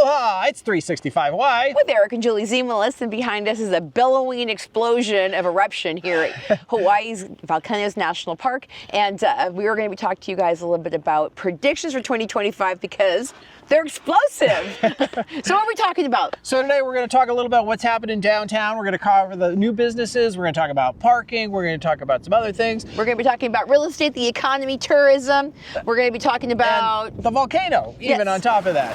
Aloha! It's 365Y. With Eric and Julie Zemelis, and behind us is a billowing explosion of eruption here at Hawaii's Volcanoes National Park. And we are going to be talking to you guys a little bit about predictions for 2025 because they're explosive. So what are we talking about? So today we're going to talk a little about what's happening downtown. We're going to cover the new businesses. We're going to talk about parking. We're going to talk about some other things. We're going to be talking about real estate, the economy, tourism. We're going to be talking about and the volcano, even on top of that.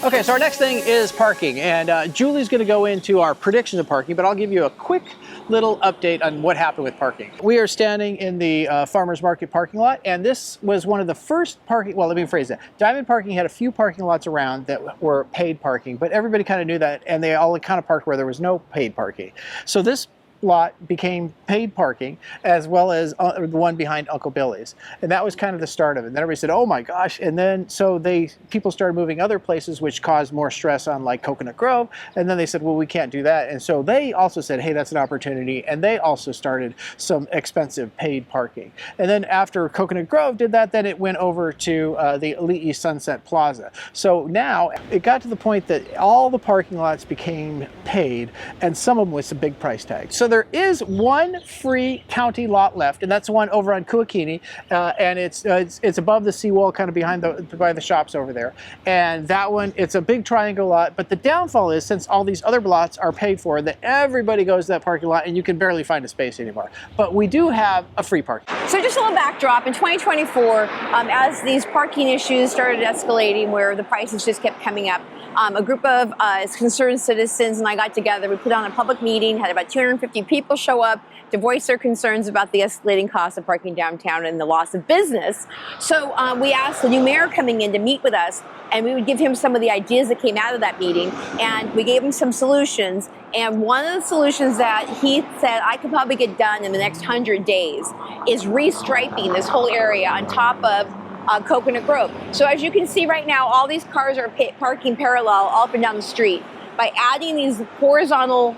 Okay, so our next thing is parking, and Julie's going to go into our predictions of parking, but I'll give you a quick little update on what happened with parking. We are standing in the farmers market parking lot, and this was one of the first parking, well, let me rephrase that. Diamond Parking had a few parking lots around that were paid parking, but everybody kind of knew that, and they all kind of parked where there was no paid parking. So this lot became paid parking, as well as the one behind Uncle Billy's, and that was kind of the start of it. And then everybody said, "Oh my gosh!" And then so people started moving other places, which caused more stress on like Coconut Grove. And then they said, "Well, we can't do that." And so they also said, "Hey, that's an opportunity," and they also started some expensive paid parking. And then after Coconut Grove did that, then it went over to the Ali'i Sunset Plaza. So now it got to the point that all the parking lots became paid, and some of them with some big price tags. So there is one free county lot left, and that's the one over on Kuakini, and it's above the seawall, kind of behind by the shops over there. And that one, it's a big triangle lot, but the downfall is, since all these other lots are paid for, that everybody goes to that parking lot, and you can barely find a space anymore. But we do have a free parking. So just a little backdrop, in 2024, as these parking issues started escalating, where the prices just kept coming up, a group of concerned citizens and I got together. We put on a public meeting, had about 250 people show up to voice their concerns about the escalating cost of parking downtown and the loss of business. So we asked the new mayor coming in to meet with us, and we would give him some of the ideas that came out of that meeting, and we gave him some solutions. And one of the solutions that he said I could probably get done in the next 100 days is restriping this whole area on top of Coconut Grove. So as you can see right now, all these cars are parking parallel all up and down the street. By adding these horizontal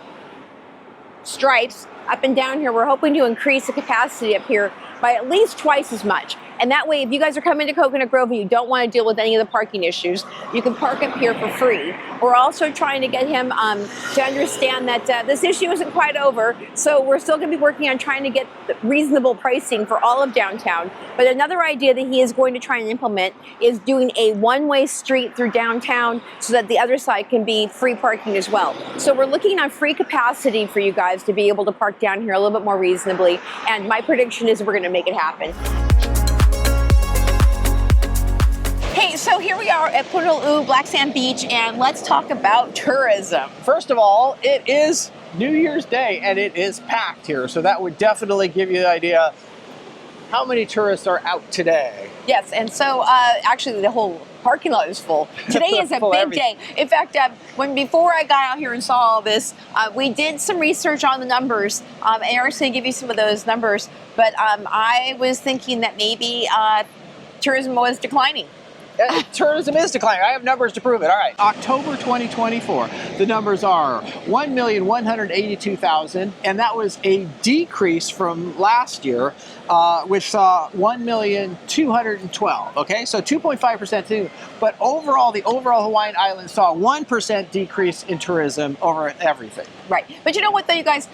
stripes up and down here, we're hoping to increase the capacity up here by at least twice as much. And that way, if you guys are coming to Coconut Grove and you don't want to deal with any of the parking issues, you can park up here for free. We're also trying to get him to understand that this issue isn't quite over, so we're still going to be working on trying to get reasonable pricing for all of downtown. But another idea that he is going to try and implement is doing a one-way street through downtown so that the other side can be free parking as well. So we're looking on free capacity for you guys to be able to park down here a little bit more reasonably, and my prediction is we're going to make it happen. Hey, so here we are at Pu'u'u, Black Sand Beach, and let's talk about tourism. First of all, it is New Year's Day, and it is packed here, so that would definitely give you the idea how many tourists are out today. Yes, and so actually the whole parking lot is full. Today is a big day. In fact, before I got out here and saw all this, we did some research on the numbers. Eric's going to give you some of those numbers, but I was thinking that maybe tourism was declining. Tourism is declining. I have numbers to prove it. All right. October 2024, the numbers are 1,182,000, and that was a decrease from last year, which saw 1,212,000. Okay, so 2.5% too. But overall, the overall Hawaiian Islands saw a 1% decrease in tourism over everything. Right. But you know what, though, you guys?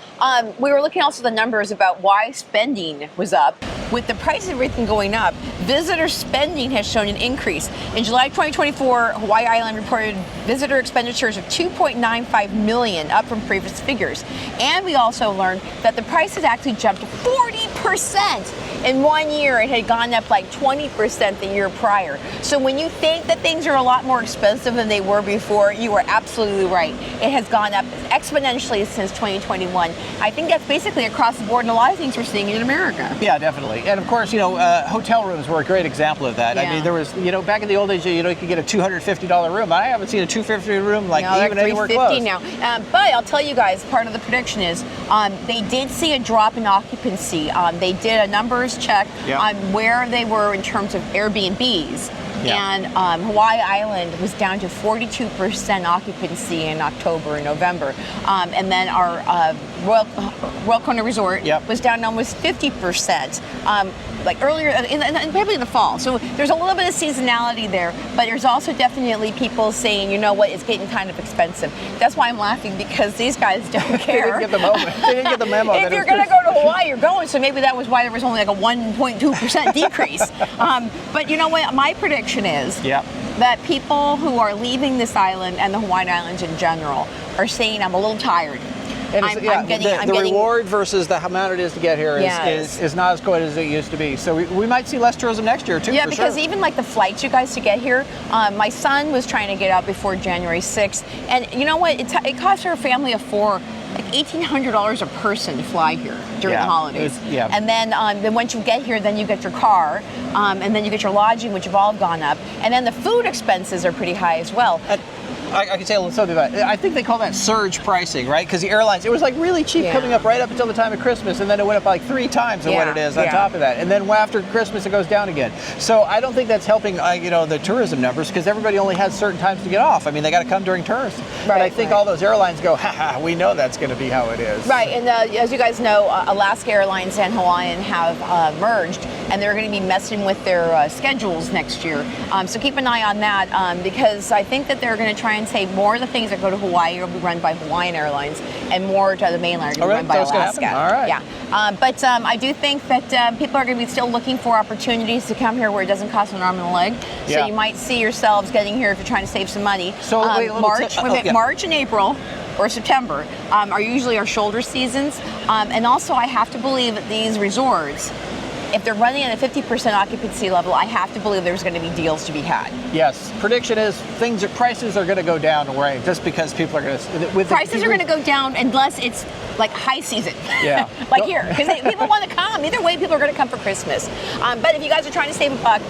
We were looking also at the numbers about why spending was up. With the price of everything going up, visitor spending has shown an increase. In July 2024, Hawaii Island reported visitor expenditures of $2.95 million, up from previous figures. And we also learned that the price has actually jumped 40% in 1 year. It had gone up like 20% the year prior. So when you think that things are a lot more expensive than they were before, you are absolutely right. It has gone up exponentially since 2021. I think that's basically across the board in a lot of things we're seeing in America. Yeah, definitely. And of course, hotel rooms were a great example of that. Yeah. I mean, there was, back in the old days, you could get a $250 room. I haven't seen a $250 room even anywhere close. Now. But I'll tell you guys, part of the prediction is they did see a drop in occupancy. They did a numbers check on where they were in terms of Airbnbs. And Hawaii Island was down to 42% occupancy in October and November. And then our Royal Kona Resort was down almost 50%. Like earlier, probably in the fall. So there's a little bit of seasonality there, but there's also definitely people saying, you know what, it's getting kind of expensive. That's why I'm laughing, because these guys don't care. They didn't get the moment. They didn't get the memo. If you're going to go to Hawaii, you're going. So maybe that was why there was only like a 1.2% decrease. But you know what, my prediction is that people who are leaving this island and the Hawaiian Islands in general are saying, I'm a little tired. And the reward versus the amount it is to get here is not as good as it used to be. So we might see less tourism next year too. Yeah, because even like the flights, you guys, to get here, my son was trying to get out before January 6th, and you know what? It costs her a family of 4 like $1,800 a person to fly here during the holidays. And then once you get here, then you get your car, and then you get your lodging, which have all gone up, and then the food expenses are pretty high as well. I can say a little something about it. I think they call that surge pricing, right? Because the airlines, it was like really cheap coming up right up until the time of Christmas, and then it went up like 3 times of what it is on top of that. And then after Christmas, it goes down again. So I don't think that's helping, the tourism numbers, because everybody only has certain times to get off. I mean, they got to come during tourism. But I think all those airlines go, we know that's going to be how it is. Right, and as you guys know, Alaska Airlines and Hawaiian have merged, and they're going to be messing with their schedules next year. So keep an eye on that, because I think that they're going to try and say more of the things that go to Hawaii will be run by Hawaiian Airlines, and more to the mainland will be run by Alaska. All right. Yeah, but I do think that people are going to be still looking for opportunities to come here where it doesn't cost an arm and a leg. So you might see yourselves getting here if you're trying to save some money. So March and April or September are usually our shoulder seasons, and also I have to believe that these resorts, if they're running at a 50% occupancy level, I have to believe there's going to be deals to be had. Yes, prediction is prices are going to go down, right? Just because people are going to prices are going to go down unless it's like high season. Yeah, like here, because people want to come. Either way, people are going to come for Christmas. But if you guys are trying to save a buck,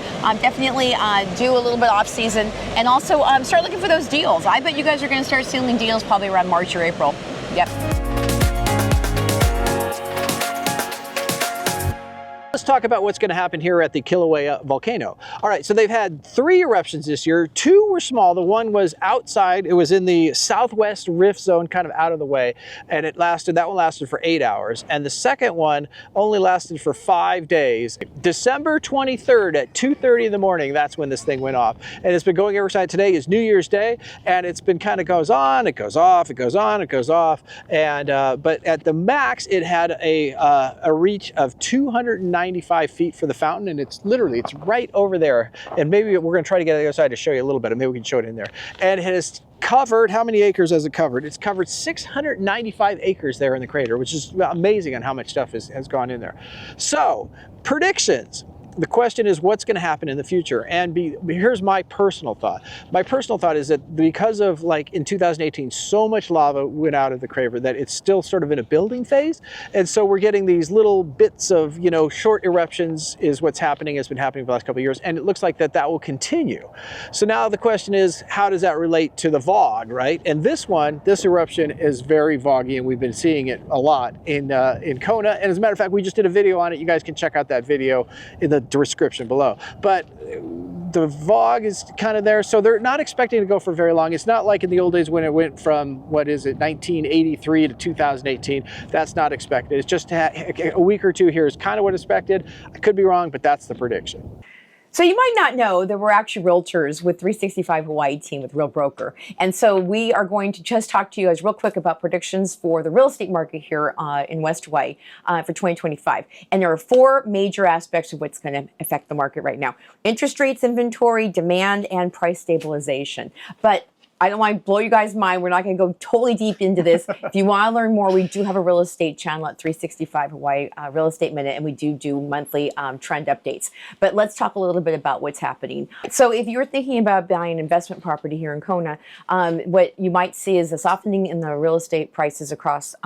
definitely do a little bit off season, and also start looking for those deals. I bet you guys are going to start seeing deals probably around March or April. Yep. Let's talk about what's going to happen here at the Kilauea Volcano. All right, so they've had 3 eruptions this year. 2 were small. The one was outside. It was in the southwest rift zone, kind of out of the way, and that one lasted for 8 hours. And the second one only lasted for 5 days. December 23rd at 2:30 in the morning, that's when this thing went off. And it's been going every side. Today is New Year's Day, and it's been kind of goes on, it goes off, it goes on, it goes off. And but at the max, it had a reach of 295 feet for the fountain, and it's right over there. And maybe we're going to try to get to the other side to show you a little bit, and maybe we can show it in there. And it has covered, how many acres has it covered? It's covered 695 acres there in the crater, which is amazing on how much stuff has gone in there. So, predictions. The question is, what's going to happen in the future? And here's my personal thought. My personal thought is that because of, like, in 2018, so much lava went out of the crater that it's still sort of in a building phase. And so we're getting these little bits of, short eruptions is what's happening, has been happening for the last couple of years. And it looks like that will continue. So now the question is, how does that relate to the VOG, right? And this eruption is very VOGgy, and we've been seeing it a lot in Kona. And as a matter of fact, we just did a video on it. You guys can check out that video in the description below. But the VOG is kind of there, so they're not expecting to go for very long. It's not like in the old days when it went from 1983 to 2018. That's not expected. It's just a week or two here is kind of what expected. I could be wrong, but that's the prediction. So you might not know that we're actually realtors with 365 Hawaii team with Real Broker. And so we are going to just talk to you guys real quick about predictions for the real estate market here in West Hawaii for 2025. And there are 4 major aspects of what's going to affect the market right now: interest rates, inventory, demand, and price stabilization. But I don't want to blow you guys' mind. We're not going to go totally deep into this. If you want to learn more, we do have a real estate channel at 365 Hawaii Real Estate Minute, and we do monthly trend updates. But let's talk a little bit about what's happening. So if you're thinking about buying an investment property here in Kona, what you might see is a softening in the real estate prices across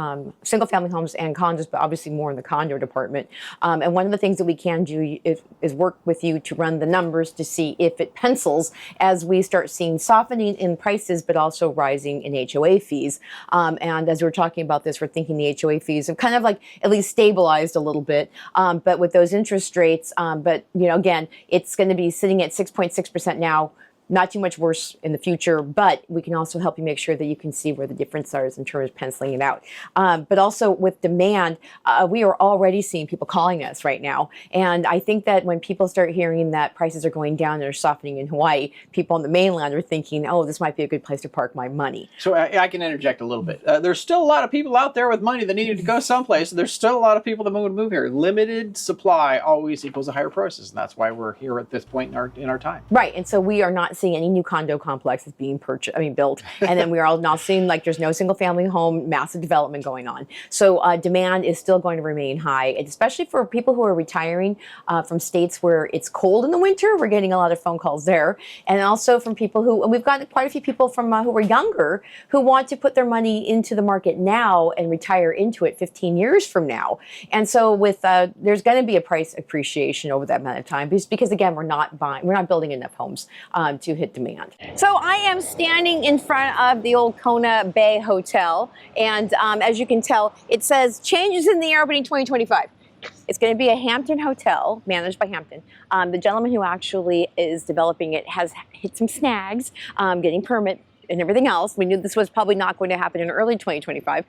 single-family homes and condos, but obviously more in the condo department. And one of the things that we can do is work with you to run the numbers to see if it pencils as we start seeing softening in prices prices, but also rising in HOA fees. And as we're talking about this, we're thinking the HOA fees have kind of like at least stabilized a little bit. But with those interest rates, but again, it's going to be sitting at 6.6% now. Not too much worse in the future, but we can also help you make sure that you can see where the difference is in terms of penciling it out. But also with demand, we are already seeing people calling us right now. And I think that when people start hearing that prices are going down and are softening in Hawaii, people on the mainland are thinking, oh, this might be a good place to park my money. So I can interject a little bit. There's still a lot of people out there with money that needed to go someplace. There's still a lot of people that would move here. Limited supply always equals a higher prices, and that's why we're here at this point in our time. Right, and so we are not seeing any new condo complexes being built. And then we are all now seeing like there's no single family home, massive development going on. So demand is still going to remain high, and especially for people who are retiring from states where it's cold in the winter. We're getting a lot of phone calls there. And also from people who, and we've got quite a few people from who are younger who want to put their money into the market now and retire into it 15 years from now. And so with there's going to be a price appreciation over that amount of time because again, we're not building enough homes to hit demand. So I am standing in front of the old Kona Bay Hotel, and as you can tell, it says changes in the air opening 2025. It's going to be a Hampton hotel managed by Hampton. The gentleman who actually is developing it has hit some snags, getting permit and everything else. We knew this was probably not going to happen in early 2025,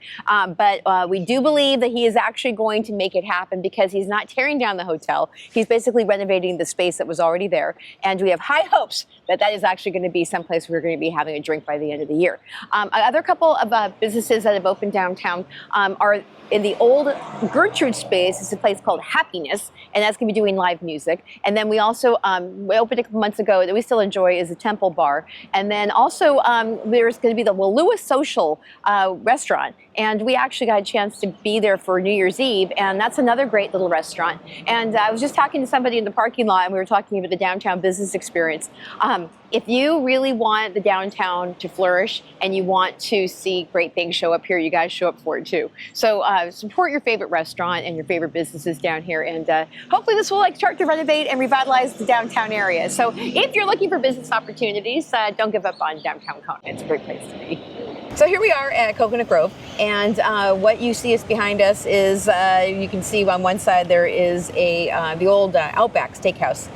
but we do believe that he is actually going to make it happen because he's not tearing down the hotel. He's basically renovating the space that was already there, and we have high hopes that that is actually going to be someplace we're going to be having a drink by the end of the year. Other couple of businesses that have opened downtown are in the old Gertrude space. It's a place called Happiness, and that's going to be doing live music. And then we also we opened a couple months ago that we still enjoy is a Temple Bar. And then also there's going to be the Lewis Social restaurant. And we actually got a chance to be there for New Year's Eve, and that's another great little restaurant. And I was just talking to somebody in the parking lot, and we were talking about the downtown business experience. If you really want the downtown to flourish and you want to see great things show up here, you guys show up for it too. So support your favorite restaurant and your favorite businesses down here, and hopefully this will start to renovate and revitalize the downtown area. So if you're looking for business opportunities, don't give up on downtown Kona. It's a great place to be. So here we are at Coconut Grove, and what you see is behind us is you can see on one side there is the old Outback Steakhouse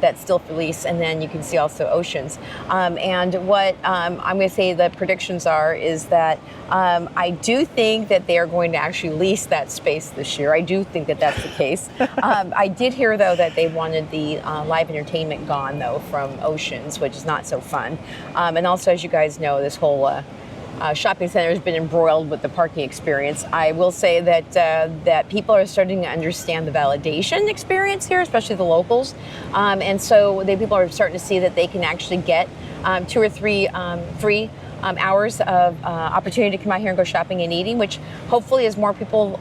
that's still for lease, and then you can see also Oceans. And what I'm going to say the predictions are is that I do think that they are going to actually lease that space this year. I do think that that's the case. I did hear though that they wanted the live entertainment gone though from Oceans, which is not so fun. And also, as you guys know, this whole shopping center has been embroiled with the parking experience. I will say that that people are starting to understand the validation experience here, especially the locals, and so people are starting to see that they can actually get 2 or 3 free hours of opportunity to come out here and go shopping and eating, which hopefully as more people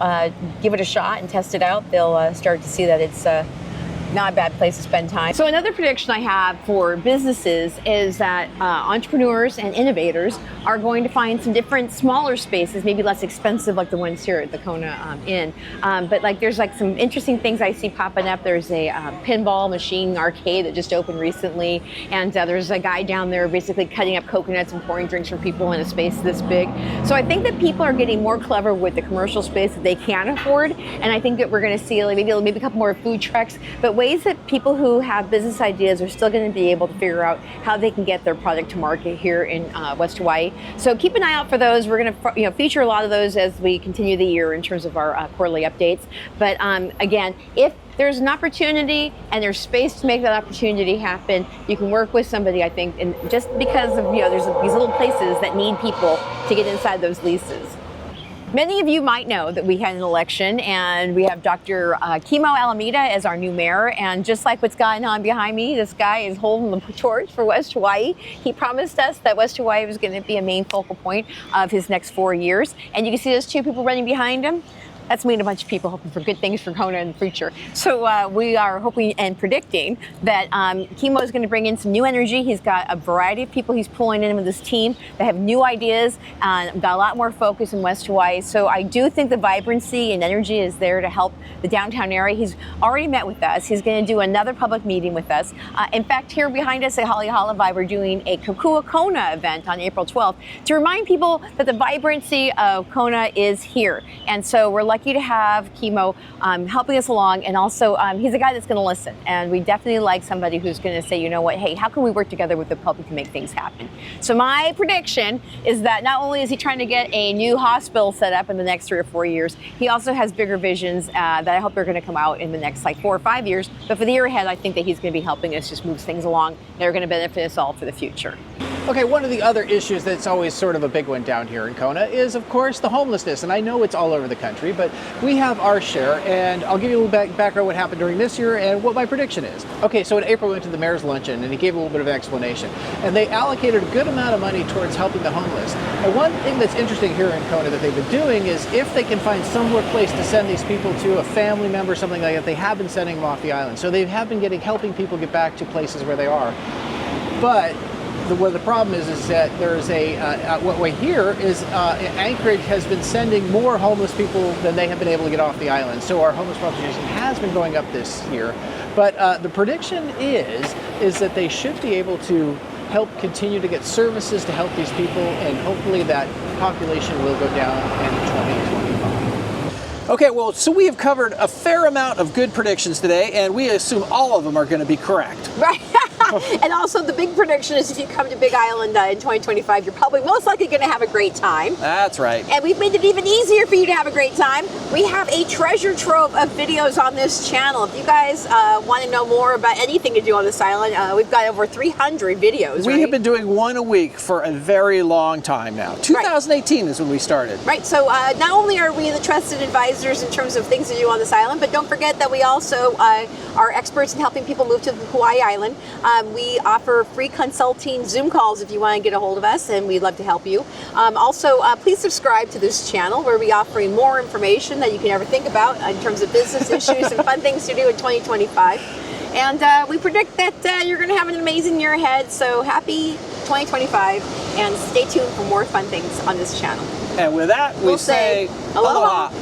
give it a shot and test it out, they'll start to see that it's not a bad place to spend time. So another prediction I have for businesses is that entrepreneurs and innovators are going to find some different smaller spaces, maybe less expensive like the ones here at the Kona Inn. But like there's like some interesting things I see popping up. There's a pinball machine arcade that just opened recently. And there's a guy down there basically cutting up coconuts and pouring drinks for people in a space this big. So I think that people are getting more clever with the commercial space that they can afford. And I think that we're going to see like maybe a couple more food trucks, but ways that people who have business ideas are still going to be able to figure out how they can get their product to market here in West Hawaii. So keep an eye out for those. We're going to feature a lot of those as we continue the year in terms of our quarterly updates. But again, if there's an opportunity and there's space to make that opportunity happen, you can work with somebody, I think, and just because of there's these little places that need people to get inside those leases. Many of you might know that we had an election and we have Dr. Kimo Alameda as our new mayor, and just like what's going on behind me, this guy is holding the torch for West Hawaii. He promised us that West Hawaii was going to be a main focal point of his next 4 years, and you can see those 2 people running behind him. That's me and a bunch of people hoping for good things for Kona in the future. So we are hoping and predicting that Kimo is going to bring in some new energy. He's got a variety of people he's pulling in with his team that have new ideas, got a lot more focus in West Hawaii. So I do think the vibrancy and energy is there to help the downtown area. He's already met with us. He's going to do another public meeting with us. In fact, here behind us at Halehala, we're doing a Kailua Kona event on April 12th to remind people that the vibrancy of Kona is here. And so we're lucky to have Kimo helping us along, and also he's a guy that's going to listen, and we definitely like somebody who's going to say, you know what, hey, how can we work together with the public to make things happen? So my prediction is that not only is he trying to get a new hospital set up in the next 3 or 4 years, he also has bigger visions that I hope are going to come out in the next like 4 or 5 years. But for the year ahead, I think that he's going to be helping us just move things along that are going to benefit us all for the future. Okay, one of the other issues that's always sort of a big one down here in Kona is, of course, the homelessness. And I know it's all over the country, but we have our share, and I'll give you a little background what happened during this year and what my prediction is. Okay, so in April we went to the mayor's luncheon, and he gave a little bit of an explanation. And they allocated a good amount of money towards helping the homeless. And one thing that's interesting here in Kona that they've been doing is if they can find somewhere place to send these people to, a family member, something like that, they have been sending them off the island. So they have been helping people get back to places where they are. But what the problem is that there's what we hear is Anchorage has been sending more homeless people than they have been able to get off the island. So our homeless population has been going up this year. But the prediction is that they should be able to help continue to get services to help these people, and hopefully that population will go down in 2025. Okay, well, so we have covered a fair amount of good predictions today, and we assume all of them are going to be correct. Right. And also the big prediction is if you come to Big Island in 2025, you're probably most likely going to have a great time. That's right. And we've made it even easier for you to have a great time. We have a treasure trove of videos on this channel. If you guys want to know more about anything to do on this island, we've got over 300 videos. We have been doing one a week for a very long time now. 2018 is when we started. Right. So not only are we the trusted advisors in terms of things to do on this island, but don't forget that we also are experts in helping people move to Hawaii Island. We offer free consulting Zoom calls if you want to get a hold of us, and we'd love to help you. Also, please subscribe to this channel where we offer more information that you can ever think about in terms of business issues and fun things to do in 2025. And we predict that you're going to have an amazing year ahead. So happy 2025, and stay tuned for more fun things on this channel. And with that, we say aloha.